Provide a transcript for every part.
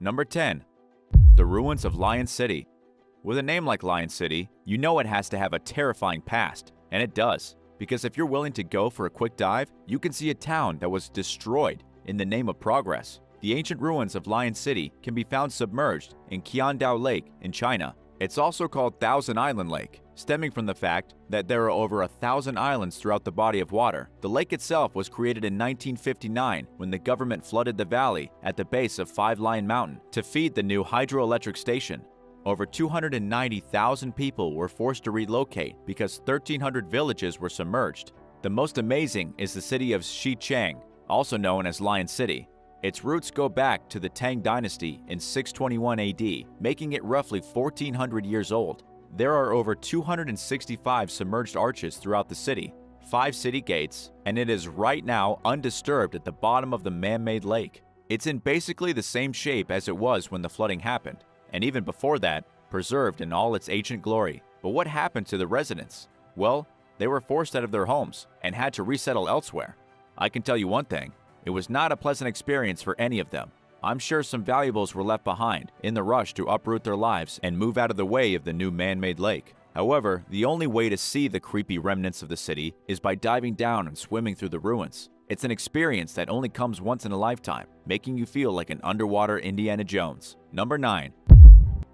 Number 10. The ruins of Lion City. With a name like Lion City, you know it has to have a terrifying past, and it does. Because if you're willing to go for a quick dive, you can see a town that was destroyed in the name of progress. The ancient ruins of Lion City can be found submerged in Qiandao Lake in China. It's also called Thousand Island Lake, stemming from the fact that there are over 1,000 islands throughout the body of water. The lake itself was created in 1959 when the government flooded the valley at the base of Five Lion Mountain to feed the new hydroelectric station. Over 290,000 people were forced to relocate because 1,300 villages were submerged. The most amazing is the city of Xichang, also known as Lion City. Its roots go back to the Tang Dynasty in 621 AD, making it roughly 1,400 years old. There are over 265 submerged arches throughout the city, 5 city gates, and it is right now undisturbed at the bottom of the man-made lake. It's in basically the same shape as it was when the flooding happened, and even before that, preserved in all its ancient glory. But what happened to the residents? Well, they were forced out of their homes and had to resettle elsewhere. I can tell you one thing. It was not a pleasant experience for any of them. I'm sure some valuables were left behind in the rush to uproot their lives and move out of the way of the new man-made lake. However, the only way to see the creepy remnants of the city is by diving down and swimming through the ruins. It's an experience that only comes once in a lifetime, making you feel like an underwater Indiana Jones. Number 9.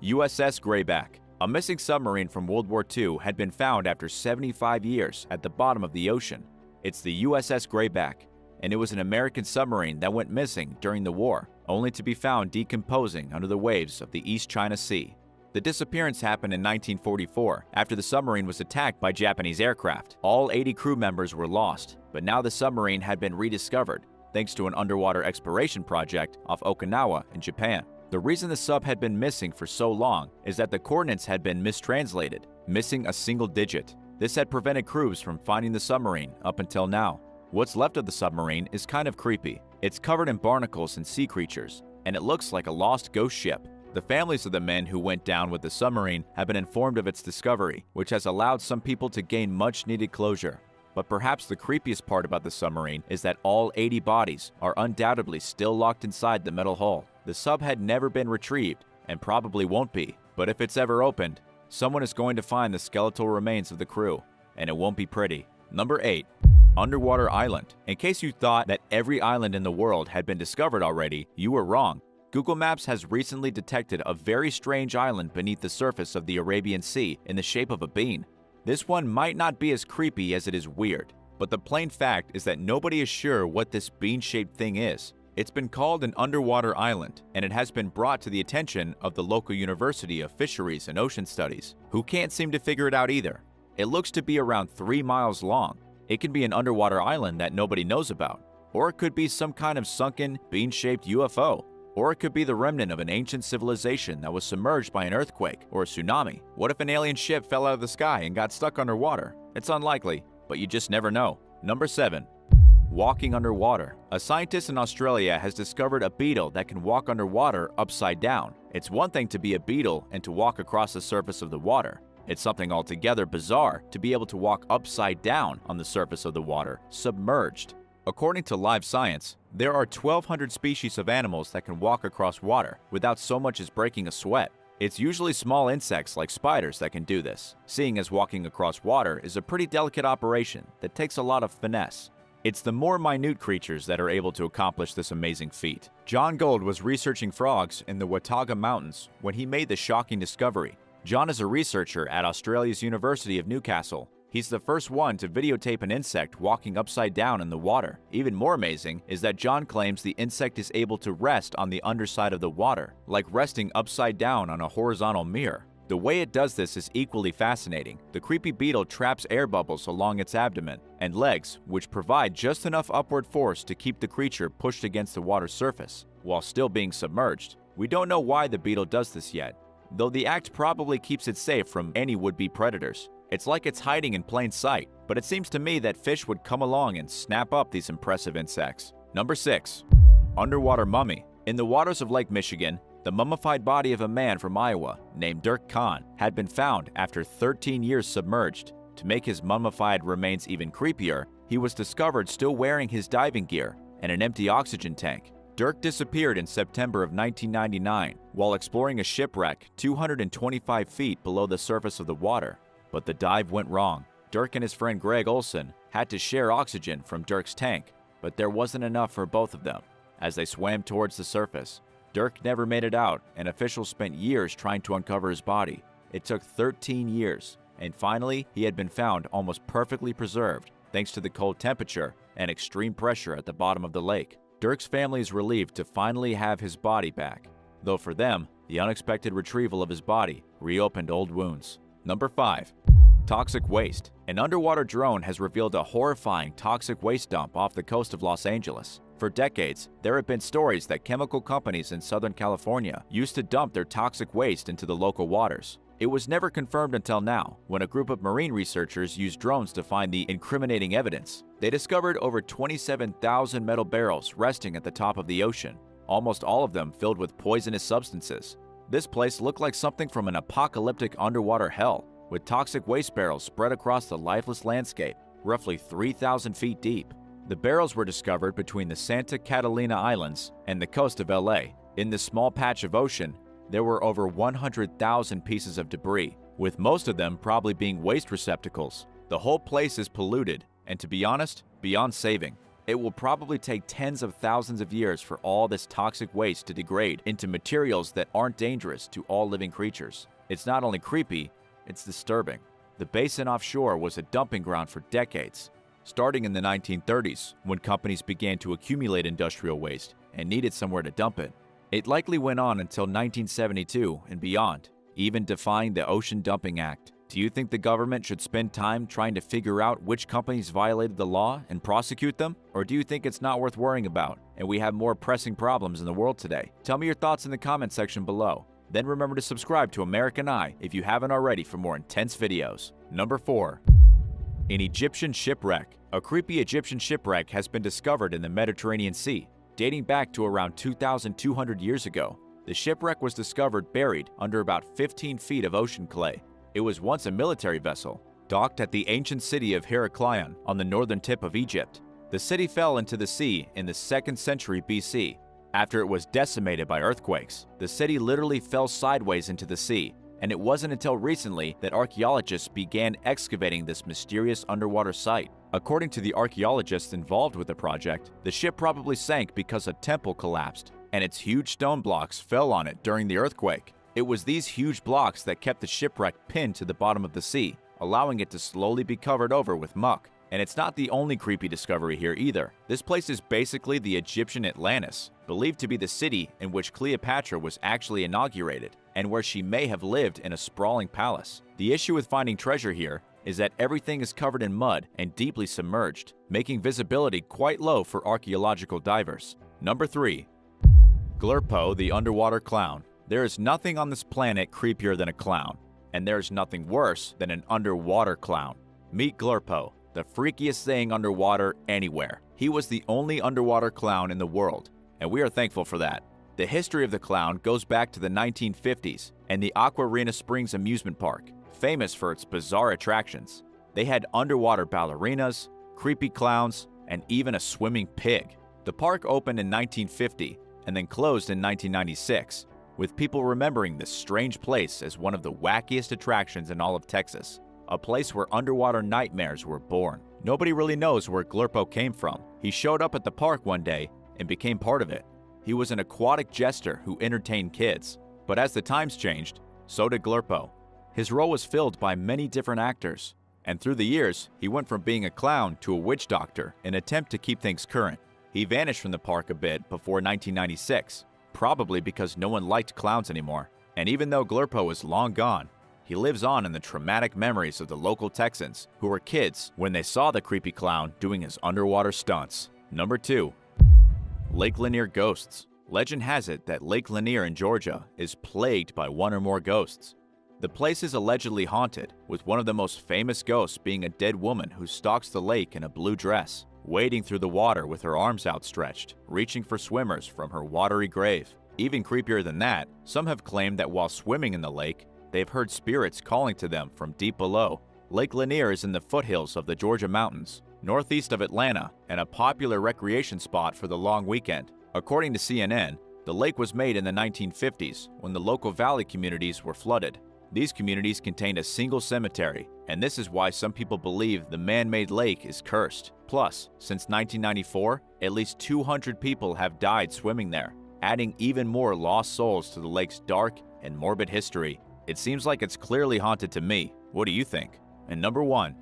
USS Grayback. A missing submarine from World War II had been found after 75 years at the bottom of the ocean. It's the USS Grayback, and it was an American submarine that went missing during the war, only to be found decomposing under the waves of the East China Sea. The disappearance happened in 1944 after the submarine was attacked by Japanese aircraft. All 80 crew members were lost, but now the submarine had been rediscovered thanks to an underwater exploration project off Okinawa in Japan. The reason the sub had been missing for so long is that the coordinates had been mistranslated, missing a single digit. This had prevented crews from finding the submarine up until now. What's left of the submarine is kind of creepy. It's covered in barnacles and sea creatures, and it looks like a lost ghost ship. The families of the men who went down with the submarine have been informed of its discovery, which has allowed some people to gain much-needed closure. But perhaps the creepiest part about the submarine is that all 80 bodies are undoubtedly still locked inside the metal hull. The sub had never been retrieved, and probably won't be. But if it's ever opened, someone is going to find the skeletal remains of the crew, and it won't be pretty. Number 8. Underwater Island. In case you thought that every island in the world had been discovered already, you were wrong. Google Maps has recently detected a very strange island beneath the surface of the Arabian Sea in the shape of a bean. This one might not be as creepy as it is weird, but the plain fact is that nobody is sure what this bean-shaped thing is. It's been called an underwater island, and it has been brought to the attention of the local University of Fisheries and Ocean Studies, who can't seem to figure it out either. It looks to be around 3 miles long. It can be an underwater island that nobody knows about, or it could be some kind of sunken, bean-shaped UFO, or it could be the remnant of an ancient civilization that was submerged by an earthquake or a tsunami. What if an alien ship fell out of the sky and got stuck underwater? It's unlikely, but you just never know. Number 7. Walking underwater. A scientist in Australia has discovered a beetle that can walk underwater upside down. It's one thing to be a beetle and to walk across the surface of the water. It's something altogether bizarre to be able to walk upside down on the surface of the water, submerged. According to Live Science, there are 1,200 species of animals that can walk across water without so much as breaking a sweat. It's usually small insects like spiders that can do this, seeing as walking across water is a pretty delicate operation that takes a lot of finesse. It's the more minute creatures that are able to accomplish this amazing feat. John Gold was researching frogs in the Watauga Mountains when he made the shocking discovery. John is a researcher at Australia's University of Newcastle. He's the first one to videotape an insect walking upside down in the water. Even more amazing is that John claims the insect is able to rest on the underside of the water, like resting upside down on a horizontal mirror. The way it does this is equally fascinating. The creepy beetle traps air bubbles along its abdomen and legs, which provide just enough upward force to keep the creature pushed against the water's surface, while still being submerged. We don't know why the beetle does this yet, though the act probably keeps it safe from any would-be predators. It's like it's hiding in plain sight, but it seems to me that fish would come along and snap up these impressive insects. Number 6. Underwater Mummy. In the waters of Lake Michigan, the mummified body of a man from Iowa named Dirk Kahn had been found after 13 years submerged. To make his mummified remains even creepier, he was discovered still wearing his diving gear and an empty oxygen tank. Dirk disappeared in September of 1999 while exploring a shipwreck 225 feet below the surface of the water. But the dive went wrong. Dirk and his friend Greg Olson had to share oxygen from Dirk's tank, but there wasn't enough for both of them. As they swam towards the surface, Dirk never made it out, and officials spent years trying to uncover his body. It took 13 years, and finally he had been found almost perfectly preserved thanks to the cold temperature and extreme pressure at the bottom of the lake. Dirk's family is relieved to finally have his body back, though for them, the unexpected retrieval of his body reopened old wounds. Number 5. Toxic waste. An underwater drone has revealed a horrifying toxic waste dump off the coast of Los Angeles. For decades, there have been stories that chemical companies in Southern California used to dump their toxic waste into the local waters. It was never confirmed until now, when a group of marine researchers used drones to find the incriminating evidence. They discovered over 27,000 metal barrels resting at the top of the ocean, almost all of them filled with poisonous substances. This place looked like something from an apocalyptic underwater hell, with toxic waste barrels spread across the lifeless landscape, roughly 3,000 feet deep. The barrels were discovered between the Santa Catalina Islands and the coast of LA. In this small patch of ocean, there were over 100,000 pieces of debris, with most of them probably being waste receptacles. The whole place is polluted, and to be honest, beyond saving. It will probably take tens of thousands of years for all this toxic waste to degrade into materials that aren't dangerous to all living creatures. It's not only creepy, it's disturbing. The basin offshore was a dumping ground for decades, starting in the 1930s when companies began to accumulate industrial waste and needed somewhere to dump it. It likely went on until 1972 and beyond, even defying the Ocean Dumping Act. Do you think the government should spend time trying to figure out which companies violated the law and prosecute them? Or do you think it's not worth worrying about and we have more pressing problems in the world today? Tell me your thoughts in the comment section below. Then remember to subscribe to American Eye if you haven't already for more intense videos. Number 4. An Egyptian shipwreck. A creepy Egyptian shipwreck has been discovered in the Mediterranean Sea, dating back to around 2,200 years ago. The shipwreck was discovered buried under about 15 feet of ocean clay. It was once a military vessel, docked at the ancient city of Heraklion on the northern tip of Egypt. The city fell into the sea in the 2nd century BC. After it was decimated by earthquakes, the city literally fell sideways into the sea, and it wasn't until recently that archaeologists began excavating this mysterious underwater site. According to the archaeologists involved with the project, the ship probably sank because a temple collapsed, and its huge stone blocks fell on it during the earthquake. It was these huge blocks that kept the shipwreck pinned to the bottom of the sea, allowing it to slowly be covered over with muck. And it's not the only creepy discovery here either. This place is basically the Egyptian Atlantis, believed to be the city in which Cleopatra was actually inaugurated, and where she may have lived in a sprawling palace. The issue with finding treasure here is that everything is covered in mud and deeply submerged, making visibility quite low for archaeological divers. Number 3. Glurpo the Underwater Clown. There is nothing on this planet creepier than a clown, and there's nothing worse than an underwater clown. Meet Glurpo, the freakiest thing underwater anywhere. He was the only underwater clown in the world, and we are thankful for that. The history of the clown goes back to the 1950s and the Aquarena Springs amusement park, famous for its bizarre attractions. They had underwater ballerinas, creepy clowns, and even a swimming pig. The park opened in 1950 and then closed in 1996, with people remembering this strange place as one of the wackiest attractions in all of Texas, a place where underwater nightmares were born. Nobody really knows where Glurpo came from. He showed up at the park one day and became part of it. He was an aquatic jester who entertained kids. But as the times changed, so did Glurpo. His role was filled by many different actors, and through the years, he went from being a clown to a witch doctor in an attempt to keep things current. He vanished from the park a bit before 1996, probably because no one liked clowns anymore. And even though Glurpo is long gone, he lives on in the traumatic memories of the local Texans who were kids when they saw the creepy clown doing his underwater stunts. Number 2. Lake Lanier Ghosts. Legend has it that Lake Lanier in Georgia is plagued by one or more ghosts. The place is allegedly haunted, with one of the most famous ghosts being a dead woman who stalks the lake in a blue dress, wading through the water with her arms outstretched, reaching for swimmers from her watery grave. Even creepier than that, some have claimed that while swimming in the lake, they've heard spirits calling to them from deep below. Lake Lanier is in the foothills of the Georgia mountains, northeast of Atlanta, and a popular recreation spot for the long weekend. According to CNN, the lake was made in the 1950s when the local valley communities were flooded. These communities contained a single cemetery, and this is why some people believe the man-made lake is cursed. Plus, since 1994, at least 200 people have died swimming there, adding even more lost souls to the lake's dark and morbid history. It seems like it's clearly haunted to me. What do you think? And number 1,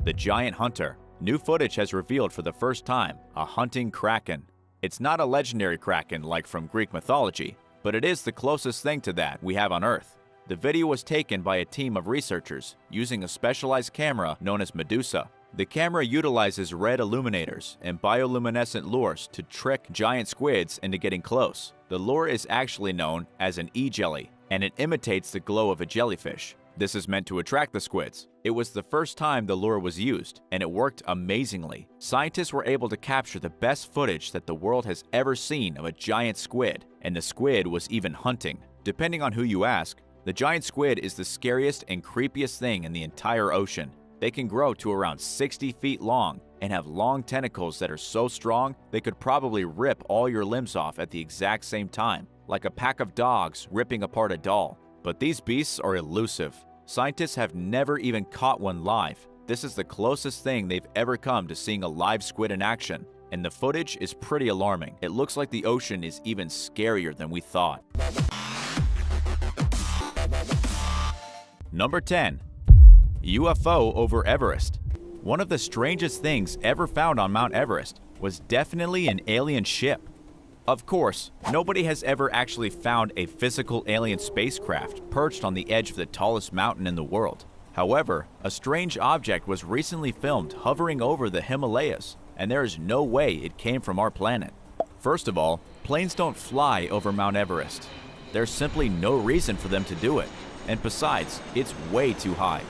the giant hunter. New footage has revealed for the first time a hunting kraken. It's not a legendary kraken like from Greek mythology, but it is the closest thing to that we have on Earth. The video was taken by a team of researchers using a specialized camera known as Medusa. The camera utilizes red illuminators and bioluminescent lures to trick giant squids into getting close. The lure is actually known as an e-jelly, and it imitates the glow of a jellyfish. This is meant to attract the squids. It was the first time the lure was used, and it worked amazingly. Scientists were able to capture the best footage that the world has ever seen of a giant squid, and the squid was even hunting. Depending on who you ask, the giant squid is the scariest and creepiest thing in the entire ocean. They can grow to around 60 feet long and have long tentacles that are so strong they could probably rip all your limbs off at the exact same time, like a pack of dogs ripping apart a doll. But these beasts are elusive. Scientists have never even caught one live. This is the closest thing they've ever come to seeing a live squid in action, and the footage is pretty alarming. It looks like the ocean is even scarier than we thought. Number 10. UFO over Everest. One of the strangest things ever found on Mount Everest was definitely an alien ship. Of course, nobody has ever actually found a physical alien spacecraft perched on the edge of the tallest mountain in the world. However, a strange object was recently filmed hovering over the Himalayas, and there is no way it came from our planet. First of all, planes don't fly over Mount Everest. There's simply no reason for them to do it. And besides, it's way too high.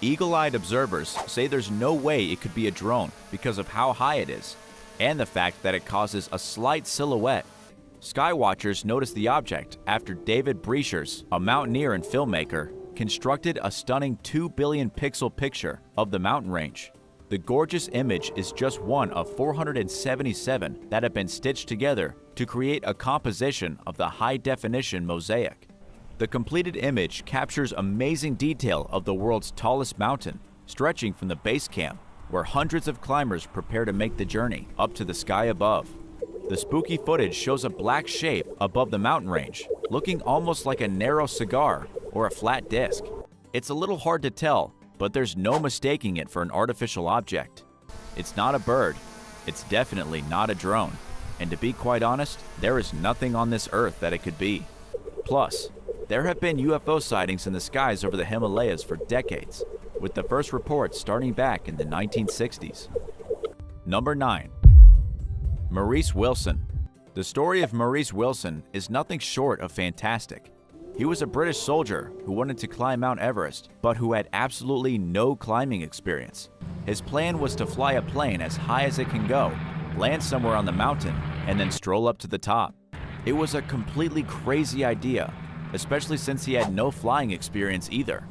Eagle-eyed observers say there's no way it could be a drone because of how high it is, and the fact that it causes a slight silhouette. Skywatchers noticed the object after David Breachers, a mountaineer and filmmaker, constructed a stunning 2 billion pixel picture of the mountain range. The gorgeous image is just one of 477 that have been stitched together to create a composition of the high-definition mosaic. The completed image captures amazing detail of the world's tallest mountain, stretching from the base camp, where hundreds of climbers prepare to make the journey up to the sky above. The spooky footage shows a black shape above the mountain range, looking almost like a narrow cigar or a flat disc. It's a little hard to tell, but there's no mistaking it for an artificial object. It's not a bird. It's definitely not a drone. And to be quite honest, there is nothing on this earth that it could be. Plus, there have been UFO sightings in the skies over the Himalayas for decades, with the first reports starting back in the 1960s. Number 9. Maurice Wilson. The story of Maurice Wilson is nothing short of fantastic. He was a British soldier who wanted to climb Mount Everest, but who had absolutely no climbing experience. His plan was to fly a plane as high as it can go, land somewhere on the mountain, and then stroll up to the top. It was a completely crazy idea, especially since he had no flying experience either.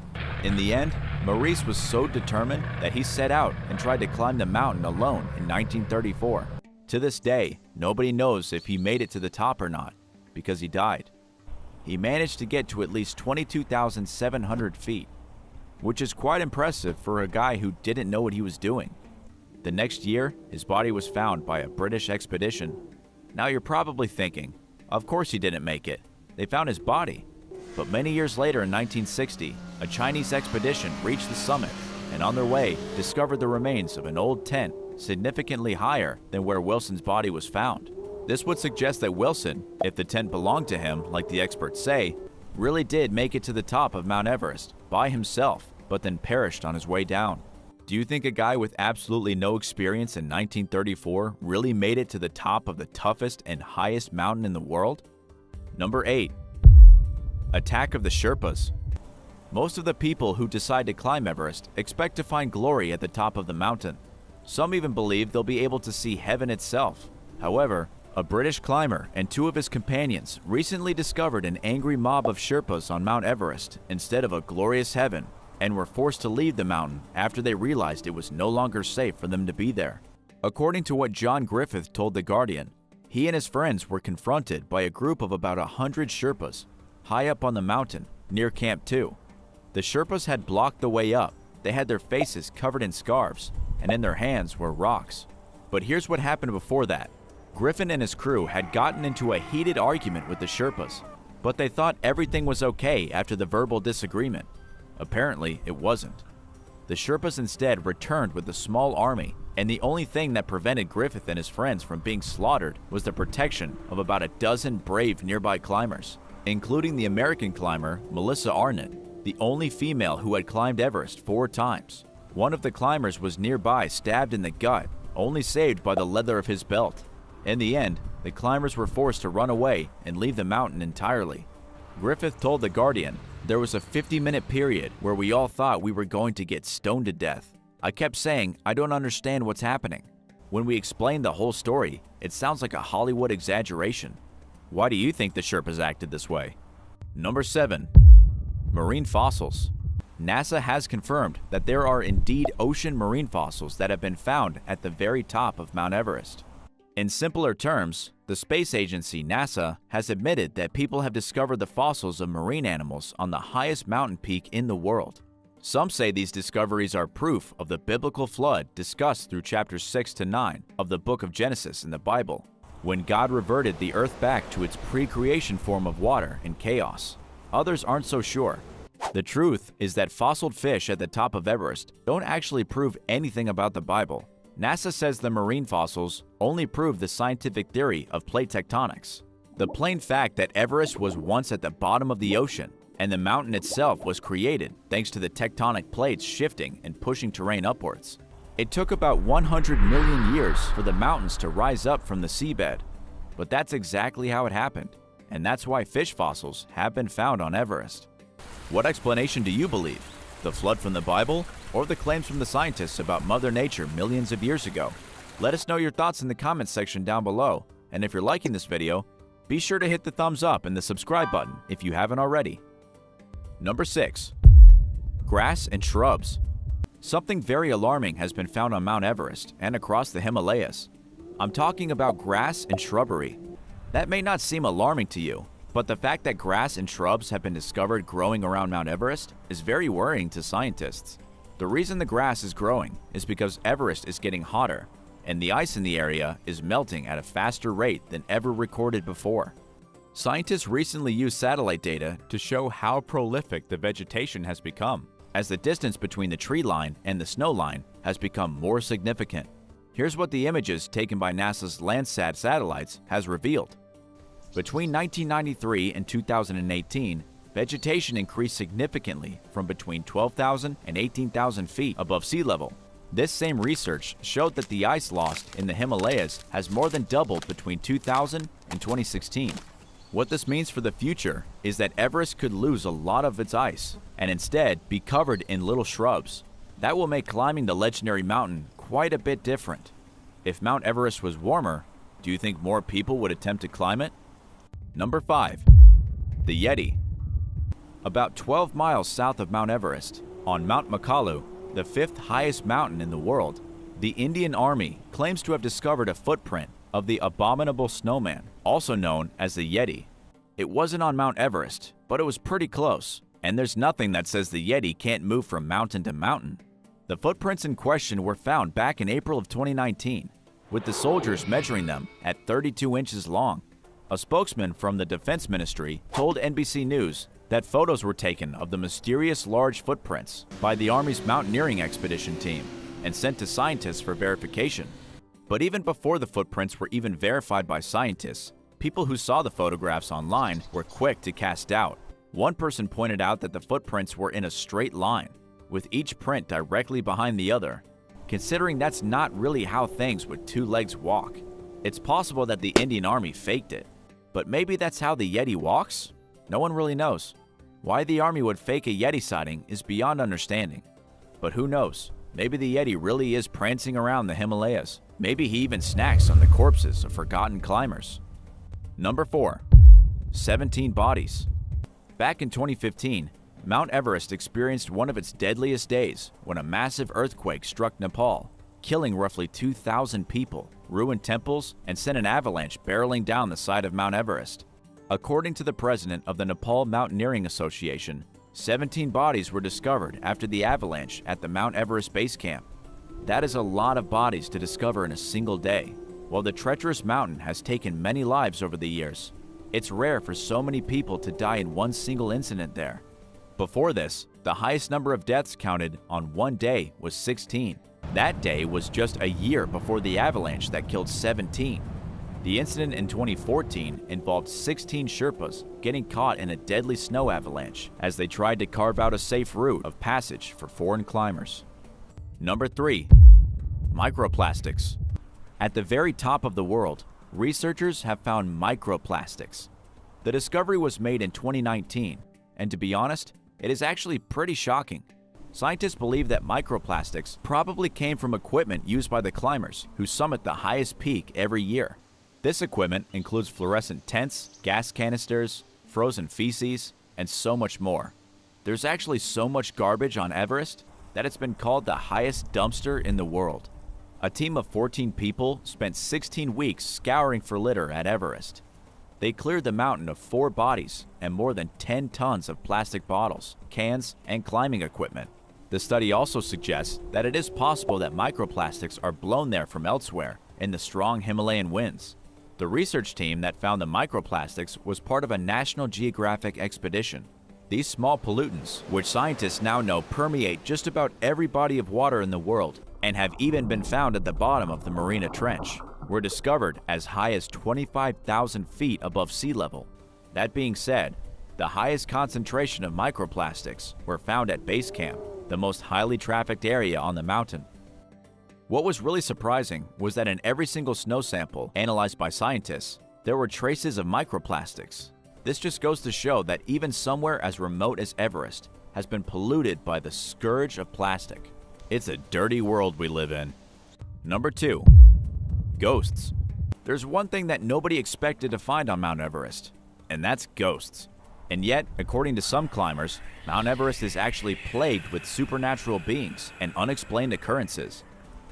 In the end, Maurice was so determined that he set out and tried to climb the mountain alone in 1934. To this day, nobody knows if he made it to the top or not, because he died. He managed to get to at least 22,700 feet, which is quite impressive for a guy who didn't know what he was doing. The next year, his body was found by a British expedition. Now you're probably thinking, of course he didn't make it. They found his body. But many years later in 1960, a Chinese expedition reached the summit and on their way discovered the remains of an old tent significantly higher than where Wilson's body was found. This would suggest that Wilson, if the tent belonged to him like the experts say, really did make it to the top of Mount Everest by himself, but then perished on his way down. Do you think a guy with absolutely no experience in 1934 really made it to the top of the toughest and highest mountain in the world? Number 8. Attack of the Sherpas. Most of the people who decide to climb Everest expect to find glory at the top of the mountain. Some even believe they'll be able to see heaven itself. However, a British climber and 2 of his companions recently discovered an angry mob of Sherpas on Mount Everest instead of a glorious heaven, and were forced to leave the mountain after they realized it was no longer safe for them to be there. According to what John Griffith told The Guardian, He and his friends were confronted by a group of about 100 Sherpas high up on the mountain near Camp 2. The Sherpas had blocked the way up. They had their faces covered in scarves, and in their hands were rocks. But here's what happened before that. Griffin and his crew had gotten into a heated argument with the Sherpas, but they thought everything was okay after the verbal disagreement. Apparently, it wasn't. The Sherpas instead returned with a small army, and the only thing that prevented Griffith and his friends from being slaughtered was the protection of about a dozen brave nearby climbers, including the American climber Melissa Arnott, the only female who had climbed Everest 4 times. One of the climbers was nearby, stabbed in the gut, only saved by the leather of his belt. In the end, the climbers were forced to run away and leave the mountain entirely. Griffith told The Guardian, "There was a 50-minute period where we all thought we were going to get stoned to death. I kept saying, I don't understand what's happening. When we explained the whole story, it sounds like a Hollywood exaggeration." Why do you think the Sherpas acted this way? Number 7. Marine fossils. NASA has confirmed that there are indeed ocean marine fossils that have been found at the very top of Mount Everest. In simpler terms, the space agency NASA has admitted that people have discovered the fossils of marine animals on the highest mountain peak in the world. Some say these discoveries are proof of the biblical flood discussed through chapters 6 to 9 of the book of Genesis in the Bible, when God reverted the earth back to its pre-creation form of water and chaos. Others aren't so sure. The truth is that fossilized fish at the top of Everest don't actually prove anything about the Bible. NASA says the marine fossils only prove the scientific theory of plate tectonics. The plain fact that Everest was once at the bottom of the ocean and the mountain itself was created thanks to the tectonic plates shifting and pushing terrain upwards. It took about 100 million years for the mountains to rise up from the seabed. But that's exactly how it happened, and that's why fish fossils have been found on Everest. What explanation do you believe? The flood from the Bible, or the claims from the scientists about Mother Nature millions of years ago? Let us know your thoughts in the comments section down below, and if you're liking this video, be sure to hit the thumbs up and the subscribe button if you haven't already. Number 6. Grass and shrubs. Something very alarming has been found on Mount Everest and across the Himalayas. I'm talking about grass and shrubbery. That may not seem alarming to you, but the fact that grass and shrubs have been discovered growing around Mount Everest is very worrying to scientists. The reason the grass is growing is because Everest is getting hotter, and the ice in the area is melting at a faster rate than ever recorded before. Scientists recently used satellite data to show how prolific the vegetation has become, as the distance between the tree line and the snow line has become more significant. Here's what the images taken by NASA's Landsat satellites has revealed. Between 1993 and 2018, vegetation increased significantly from between 12,000 and 18,000 feet above sea level. This same research showed that the ice lost in the Himalayas has more than doubled between 2000 and 2016. What this means for the future is that Everest could lose a lot of its ice and instead be covered in little shrubs. That will make climbing the legendary mountain quite a bit different. If Mount Everest was warmer, do you think more people would attempt to climb it? Number 5. The Yeti. About 12 miles south of Mount Everest, on Mount Makalu, the 5th highest mountain in the world, the Indian Army claims to have discovered a footprint of the abominable snowman, also known as the Yeti. It wasn't on Mount Everest, but it was pretty close, and there's nothing that says the Yeti can't move from mountain to mountain. The footprints in question were found back in April of 2019, with the soldiers measuring them at 32 inches long. A spokesman from the Defense Ministry told NBC News that photos were taken of the mysterious large footprints by the Army's mountaineering expedition team and sent to scientists for verification. But even before the footprints were even verified by scientists, people who saw the photographs online were quick to cast doubt. One person pointed out that the footprints were in a straight line, with each print directly behind the other. Considering that's not really how things with 2 legs walk, it's possible that the Indian Army faked it. But maybe that's how the Yeti walks? No one really knows. Why the Army would fake a Yeti sighting is beyond understanding. But who knows? Maybe the Yeti really is prancing around the Himalayas. Maybe he even snacks on the corpses of forgotten climbers. Number 4. 17 bodies. Back in 2015, Mount Everest experienced one of its deadliest days when a massive earthquake struck Nepal. killing roughly 2,000 people, ruined temples, and sent an avalanche barreling down the side of Mount Everest. According to the president of the Nepal Mountaineering Association, 17 bodies were discovered after the avalanche at the Mount Everest base camp. That is a lot of bodies to discover in a single day. While the treacherous mountain has taken many lives over the years, it's rare for so many people to die in one single incident there. Before this, the highest number of deaths counted on one day was 16. That day was just a year before the avalanche that killed 17. The incident in 2014 involved 16 Sherpas getting caught in a deadly snow avalanche as they tried to carve out a safe route of passage for foreign climbers. Number 3. Microplastics. At the very top of the world, researchers have found microplastics. The discovery was made in 2019, and to be honest, it is actually pretty shocking. Scientists believe that microplastics probably came from equipment used by the climbers who summit the highest peak every year. This equipment includes fluorescent tents, gas canisters, frozen feces, and so much more. There's actually so much garbage on Everest that it's been called the highest dumpster in the world. A team of 14 people spent 16 weeks scouring for litter at Everest. They cleared the mountain of 4 bodies and more than 10 tons of plastic bottles, cans, and climbing equipment. The study also suggests that it is possible that microplastics are blown there from elsewhere in the strong Himalayan winds. The research team that found the microplastics was part of a National Geographic expedition. These small pollutants, which scientists now know permeate just about every body of water in the world and have even been found at the bottom of the Mariana Trench, were discovered as high as 25,000 feet above sea level. That being said, the highest concentration of microplastics were found at base camp, the most highly trafficked area on the mountain. What was really surprising was that in every single snow sample analyzed by scientists, there were traces of microplastics. This just goes to show that even somewhere as remote as Everest has been polluted by the scourge of plastic. It's a dirty world we live in. Number 2. Ghosts. There's one thing that nobody expected to find on Mount Everest, and that's ghosts. And yet, according to some climbers, Mount Everest is actually plagued with supernatural beings and unexplained occurrences.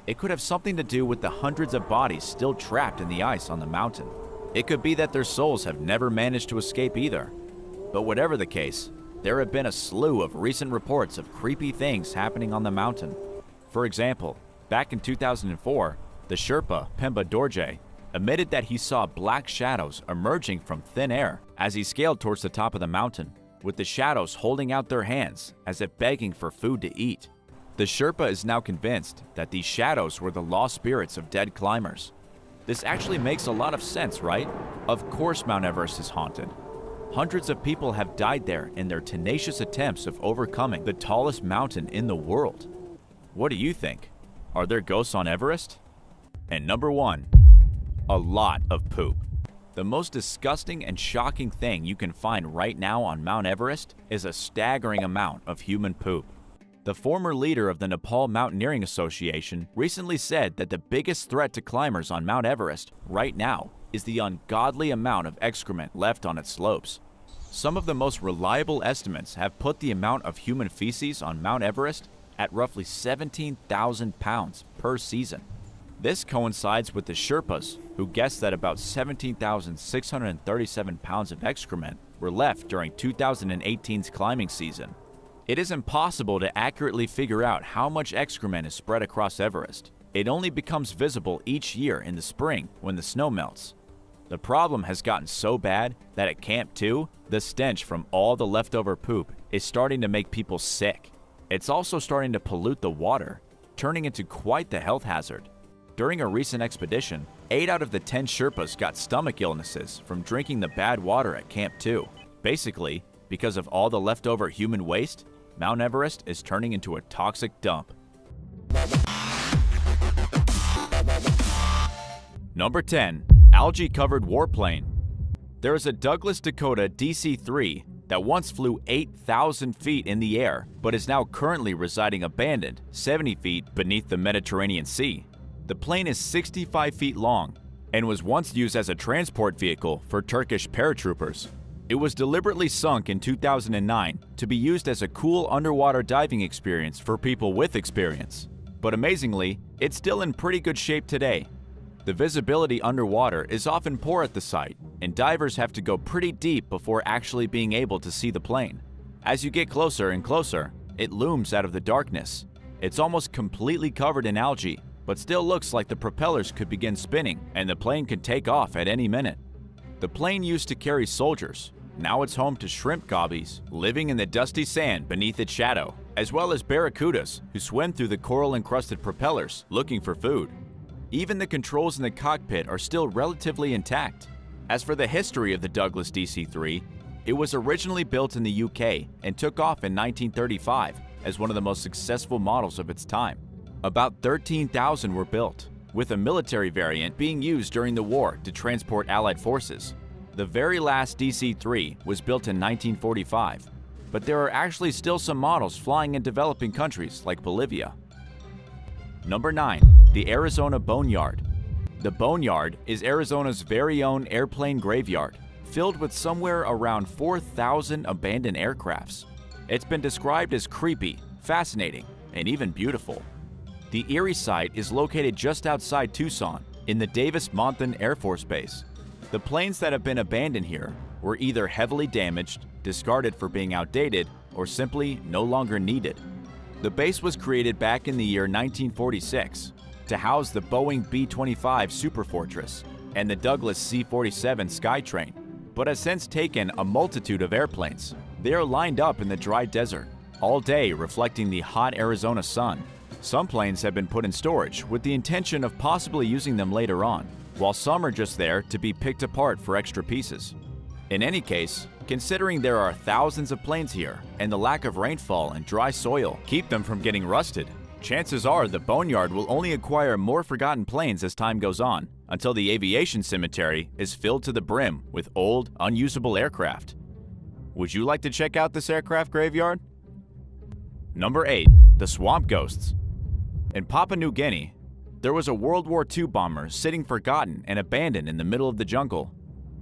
It could have something to do with the hundreds of bodies still trapped in the ice on the mountain. It could be that their souls have never managed to escape either. But whatever the case, there have been a slew of recent reports of creepy things happening on the mountain. For example, back in 2004, the Sherpa, Pemba Dorje, admitted that he saw black shadows emerging from thin air as he scaled towards the top of the mountain, with the shadows holding out their hands as if begging for food to eat. The Sherpa is now convinced that these shadows were the lost spirits of dead climbers. This actually makes a lot of sense, right? Of course Mount Everest is haunted. Hundreds of people have died there in their tenacious attempts of overcoming the tallest mountain in the world. What do you think? Are there ghosts on Everest? And number 1, a lot of poop. The most disgusting and shocking thing you can find right now on Mount Everest is a staggering amount of human poop. The former leader of the Nepal Mountaineering Association recently said that the biggest threat to climbers on Mount Everest right now is the ungodly amount of excrement left on its slopes. Some of the most reliable estimates have put the amount of human feces on Mount Everest at roughly 17,000 pounds per season. This coincides with the Sherpas, who guessed that about 17,637 pounds of excrement were left during 2018's climbing season. It is impossible to accurately figure out how much excrement is spread across Everest. It only becomes visible each year in the spring when the snow melts. The problem has gotten so bad that at Camp 2, the stench from all the leftover poop is starting to make people sick. It's also starting to pollute the water, turning into quite the health hazard. During a recent expedition, 8 out of the 10 Sherpas got stomach illnesses from drinking the bad water at Camp 2. Basically, because of all the leftover human waste, Mount Everest is turning into a toxic dump. Number 10. Algae-covered warplane. There is a Douglas Dakota DC-3 that once flew 8,000 feet in the air, but is now currently residing abandoned 70 feet beneath the Mediterranean Sea. The plane is 65 feet long and was once used as a transport vehicle for Turkish paratroopers. It was deliberately sunk in 2009 to be used as a cool underwater diving experience for people with experience. But amazingly, it's still in pretty good shape today. The visibility underwater is often poor at the site, and divers have to go pretty deep before actually being able to see the plane. As you get closer and closer, it looms out of the darkness. It's almost completely covered in algae, but still looks like the propellers could begin spinning and the plane could take off at any minute. The plane used to carry soldiers. Now it's home to shrimp gobbies living in the dusty sand beneath its shadow, as well as barracudas who swim through the coral-encrusted propellers looking for food. Even the controls in the cockpit are still relatively intact. As for the history of the Douglas DC-3, it was originally built in the UK and took off in 1935 as one of the most successful models of its time. About 13,000 were built, with a military variant being used during the war to transport Allied forces. The very last DC-3 was built in 1945, but there are actually still some models flying in developing countries like Bolivia. Number 9. The Arizona Boneyard. The Boneyard is Arizona's very own airplane graveyard, filled with somewhere around 4,000 abandoned aircrafts. It's been described as creepy, fascinating, and even beautiful. The eerie site is located just outside Tucson, in the Davis-Monthan Air Force Base. The planes that have been abandoned here were either heavily damaged, discarded for being outdated, or simply no longer needed. The base was created back in the year 1946 to house the Boeing B-25 Superfortress and the Douglas C-47 Skytrain, but has since taken a multitude of airplanes. They are lined up in the dry desert, all day reflecting the hot Arizona sun. Some planes have been put in storage with the intention of possibly using them later on, while some are just there to be picked apart for extra pieces. In any case, considering there are thousands of planes here and the lack of rainfall and dry soil keep them from getting rusted, chances are the Boneyard will only acquire more forgotten planes as time goes on, until the aviation cemetery is filled to the brim with old, unusable aircraft. Would you like to check out this aircraft graveyard? Number 8. The Swamp Ghosts. In Papua New Guinea, there was a World War II bomber sitting forgotten and abandoned in the middle of the jungle.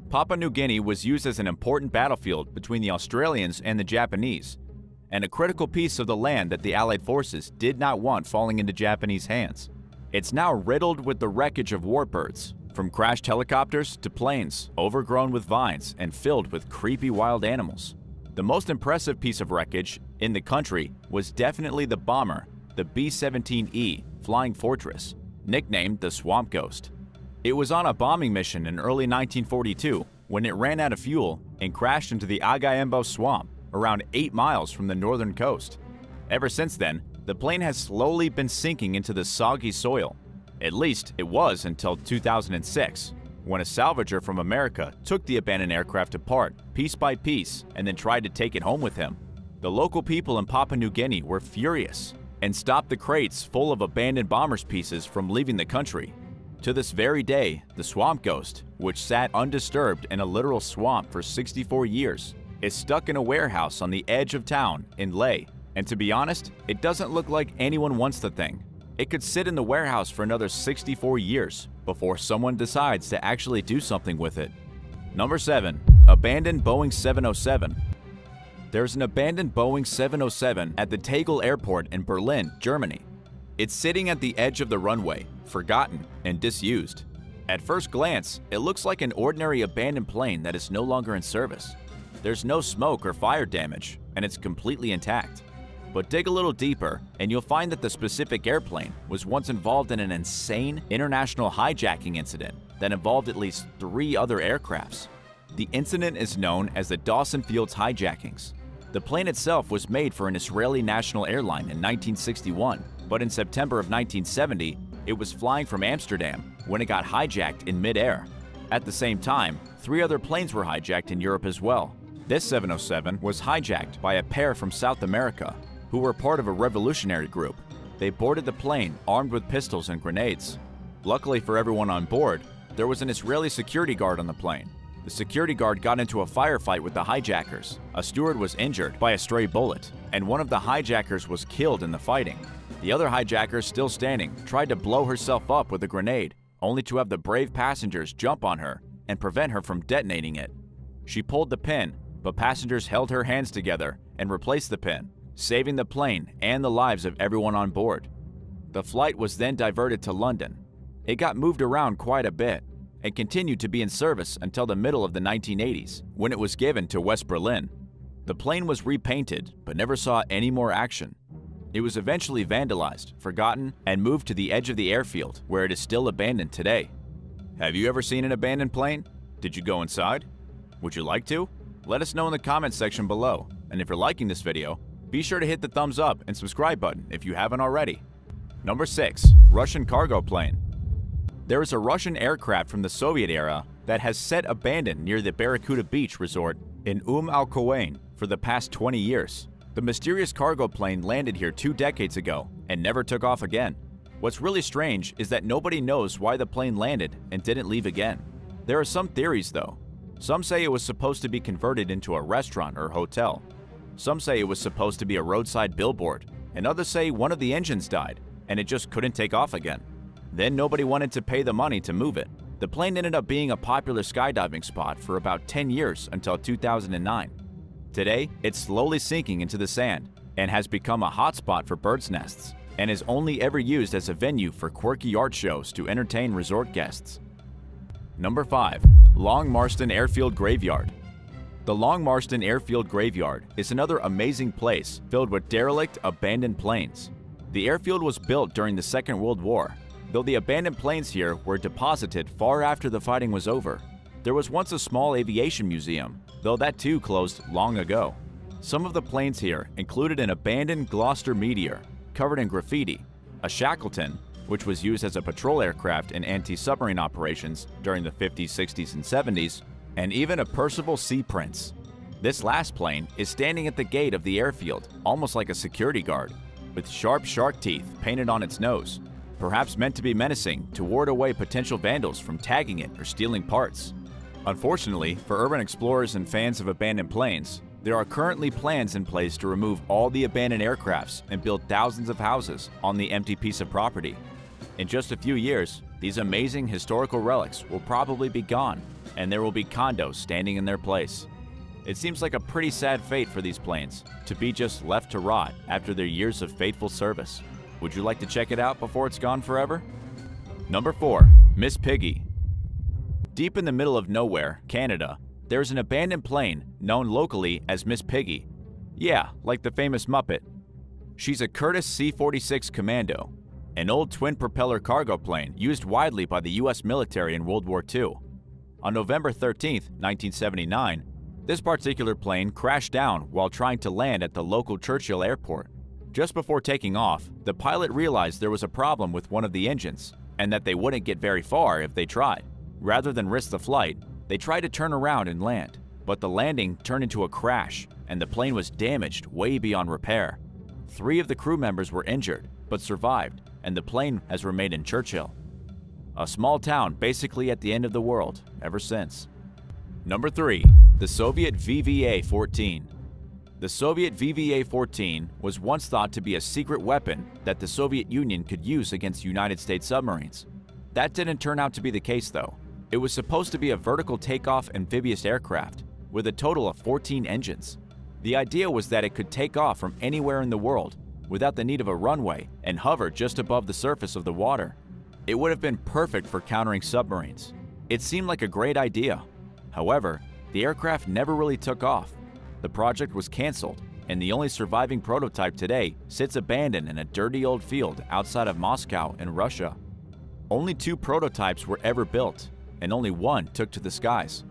Papua New Guinea was used as an important battlefield between the Australians and the Japanese, and a critical piece of the land that the Allied forces did not want falling into Japanese hands. It's now riddled with the wreckage of warbirds, from crashed helicopters to planes, overgrown with vines and filled with creepy wild animals. The most impressive piece of wreckage in the country was definitely the bomber, the B-17E Flying Fortress, nicknamed the Swamp Ghost. It was on a bombing mission in early 1942 when it ran out of fuel and crashed into the Agayembo Swamp, around 8 miles from the northern coast. Ever since then, the plane has slowly been sinking into the soggy soil. At least it was until 2006, when a salvager from America took the abandoned aircraft apart piece by piece and then tried to take it home with him. The local people in Papua New Guinea were furious and stopped the crates full of abandoned bombers pieces from leaving the country. To this very day, the Swamp Ghost, which sat undisturbed in a literal swamp for 64 years, is stuck in a warehouse on the edge of town in Leh. And to be honest, it doesn't look like anyone wants the thing. It could sit in the warehouse for another 64 years before someone decides to actually do something with it. Number 7. Abandoned Boeing 707. There's an abandoned Boeing 707 at the Tegel Airport in Berlin, Germany. It's sitting at the edge of the runway, forgotten and disused. At first glance, it looks like an ordinary abandoned plane that is no longer in service. There's no smoke or fire damage, and it's completely intact. But dig a little deeper, and you'll find that the specific airplane was once involved in an insane international hijacking incident that involved at least 3 other aircrafts. The incident is known as the Dawson Fields hijackings. The plane itself was made for an Israeli national airline in 1961, but in September of 1970, it was flying from Amsterdam when it got hijacked in mid-air. At the same time, 3 other planes were hijacked in Europe as well. This 707 was hijacked by a pair from South America who were part of a revolutionary group. They boarded the plane armed with pistols and grenades. Luckily for everyone on board, there was an Israeli security guard on the plane. The security guard got into a firefight with the hijackers. A steward was injured by a stray bullet, and one of the hijackers was killed in the fighting. The other hijacker, still standing, tried to blow herself up with a grenade, only to have the brave passengers jump on her and prevent her from detonating it. She pulled the pin, but passengers held her hands together and replaced the pin, saving the plane and the lives of everyone on board. The flight was then diverted to London. It got moved around quite a bit and continued to be in service until the middle of the 1980s, when it was given to West Berlin. The plane was repainted, but never saw any more action. It was eventually vandalized, forgotten, and moved to the edge of the airfield, where it is still abandoned today. Have you ever seen an abandoned plane? Did you go inside? Would you like to? Let us know in the comments section below. And if you're liking this video, be sure to hit the thumbs up and subscribe button if you haven't already. Number 6. Russian cargo plane. There is a Russian aircraft from the Soviet era that has sat abandoned near the Barracuda Beach resort in al-Quwain for the past 20 years. The mysterious cargo plane landed here 2 decades ago and never took off again. What's really strange is that nobody knows why the plane landed and didn't leave again. There are some theories though. Some say it was supposed to be converted into a restaurant or hotel. Some say it was supposed to be a roadside billboard, and others say one of the engines died and it just couldn't take off again. Then nobody wanted to pay the money to move it. The plane ended up being a popular skydiving spot for about 10 years until 2009. Today, it's slowly sinking into the sand and has become a hotspot for birds' nests and is only ever used as a venue for quirky art shows to entertain resort guests. Number 5. Long Marston Airfield Graveyard. The Long Marston Airfield Graveyard is another amazing place filled with derelict, abandoned planes. The airfield was built during the Second World War, though the abandoned planes here were deposited far after the fighting was over. There was once a small aviation museum, though that too closed long ago. Some of the planes here included an abandoned Gloucester Meteor, covered in graffiti, a Shackleton, which was used as a patrol aircraft in anti-submarine operations during the 50s, 60s, and 70s, and even a Percival Sea Prince. This last plane is standing at the gate of the airfield, almost like a security guard, with sharp shark teeth painted on its nose, perhaps meant to be menacing to ward away potential vandals from tagging it or stealing parts. Unfortunately, for urban explorers and fans of abandoned planes, there are currently plans in place to remove all the abandoned aircrafts and build thousands of houses on the empty piece of property. In just a few years, these amazing historical relics will probably be gone, and there will be condos standing in their place. It seems like a pretty sad fate for these planes, to be just left to rot after their years of faithful service. Would you like to check it out before it's gone forever? Number 4. Miss Piggy. Deep in the middle of nowhere, Canada, there is an abandoned plane known locally as Miss Piggy. Yeah, like the famous Muppet. She's a Curtiss C-46 Commando, an old twin-propeller cargo plane used widely by the US military in World War II. On November 13, 1979, this particular plane crashed down while trying to land at the local Churchill Airport. Just before taking off, the pilot realized there was a problem with one of the engines and that they wouldn't get very far if they tried. Rather than risk the flight, they tried to turn around and land, but the landing turned into a crash and the plane was damaged way beyond repair. 3 of the crew members were injured, but survived, and the plane has remained in Churchill, a small town basically at the end of the world ever since. Number 3. The Soviet VVA-14. The Soviet VVA-14 was once thought to be a secret weapon that the Soviet Union could use against United States submarines. That didn't turn out to be the case though. It was supposed to be a vertical takeoff amphibious aircraft with a total of 14 engines. The idea was that it could take off from anywhere in the world without the need of a runway and hover just above the surface of the water. It would have been perfect for countering submarines. It seemed like a great idea. However, the aircraft never really took off. The project was canceled, and the only surviving prototype today sits abandoned in a dirty old field outside of Moscow in Russia. Only 2 prototypes were ever built, and only 1 took to the skies.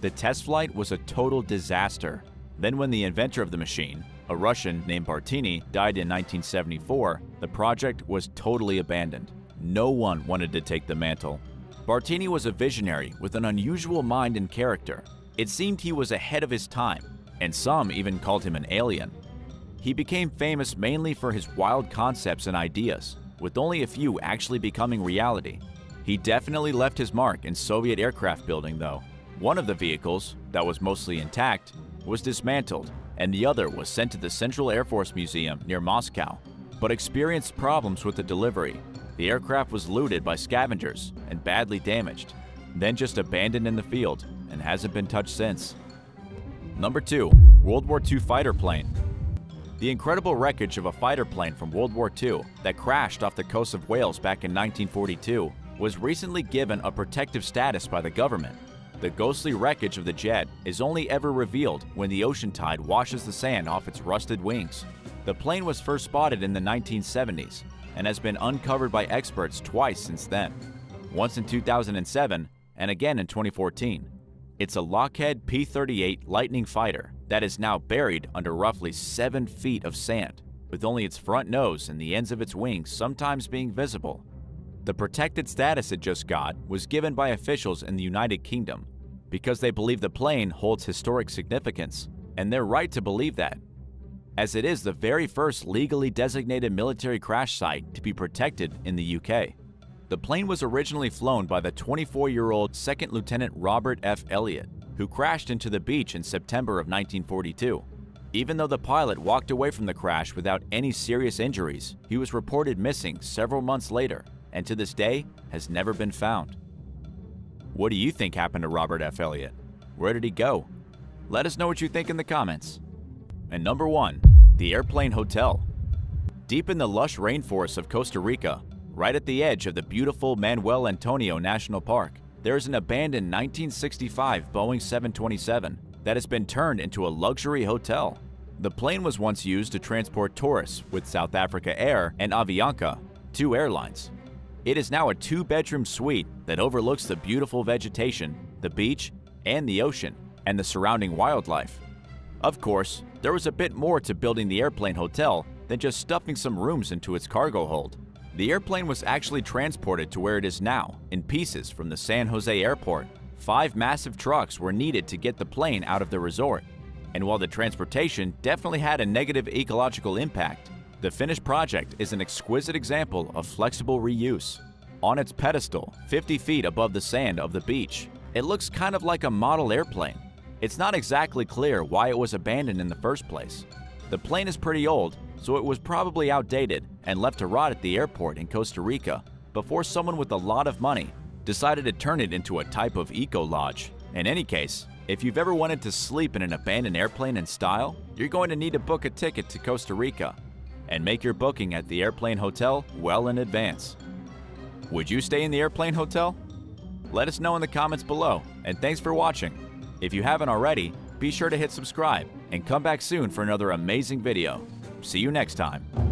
The test flight was a total disaster. Then when the inventor of the machine, a Russian named Bartini, died in 1974, the project was totally abandoned. No one wanted to take the mantle. Bartini was a visionary with an unusual mind and character. It seemed he was ahead of his time, and some even called him an alien. He became famous mainly for his wild concepts and ideas, with only a few actually becoming reality. He definitely left his mark in Soviet aircraft building though. One of the vehicles, that was mostly intact, was dismantled, and the other was sent to the Central Air Force Museum near Moscow, but experienced problems with the delivery. The aircraft was looted by scavengers and badly damaged, then just abandoned in the field and hasn't been touched since. Number 2. World War II fighter plane. The incredible wreckage of a fighter plane from World War II that crashed off the coast of Wales back in 1942 was recently given a protective status by the government. The ghostly wreckage of the jet is only ever revealed when the ocean tide washes the sand off its rusted wings. The plane was first spotted in the 1970s and has been uncovered by experts twice since then, once in 2007 and again in 2014. It's a Lockheed P-38 Lightning fighter that is now buried under roughly 7 feet of sand, with only its front nose and the ends of its wings sometimes being visible. The protected status it just got was given by officials in the United Kingdom because they believe the plane holds historic significance, and they're right to believe that, as it is the very first legally designated military crash site to be protected in the UK. The plane was originally flown by the 24-year-old Second Lieutenant Robert F. Elliott, who crashed into the beach in September of 1942. Even though the pilot walked away from the crash without any serious injuries, he was reported missing several months later, and to this day has never been found. What do you think happened to Robert F. Elliott? Where did he go? Let us know what you think in the comments. And number 1, the Airplane Hotel. Deep in the lush rainforests of Costa Rica, right at the edge of the beautiful Manuel Antonio National Park, there is an abandoned 1965 Boeing 727 that has been turned into a luxury hotel. The plane was once used to transport tourists with South Africa Air and Avianca, 2 airlines. It is now a 2-bedroom suite that overlooks the beautiful vegetation, the beach, and the ocean, and the surrounding wildlife. Of course, there was a bit more to building the airplane hotel than just stuffing some rooms into its cargo hold. The airplane was actually transported to where it is now, in pieces from the San Jose airport. 5 massive trucks were needed to get the plane out of the resort. And while the transportation definitely had a negative ecological impact, the finished project is an exquisite example of flexible reuse. On its pedestal, 50 feet above the sand of the beach, it looks kind of like a model airplane. It's not exactly clear why it was abandoned in the first place. The plane is pretty old, so it was probably outdated and left to rot at the airport in Costa Rica before someone with a lot of money decided to turn it into a type of eco-lodge. In any case, if you've ever wanted to sleep in an abandoned airplane in style, you're going to need to book a ticket to Costa Rica and make your booking at the Airplane Hotel well in advance. Would you stay in the Airplane Hotel? Let us know in the comments below, and thanks for watching. If you haven't already, be sure to hit subscribe and come back soon for another amazing video. See you next time.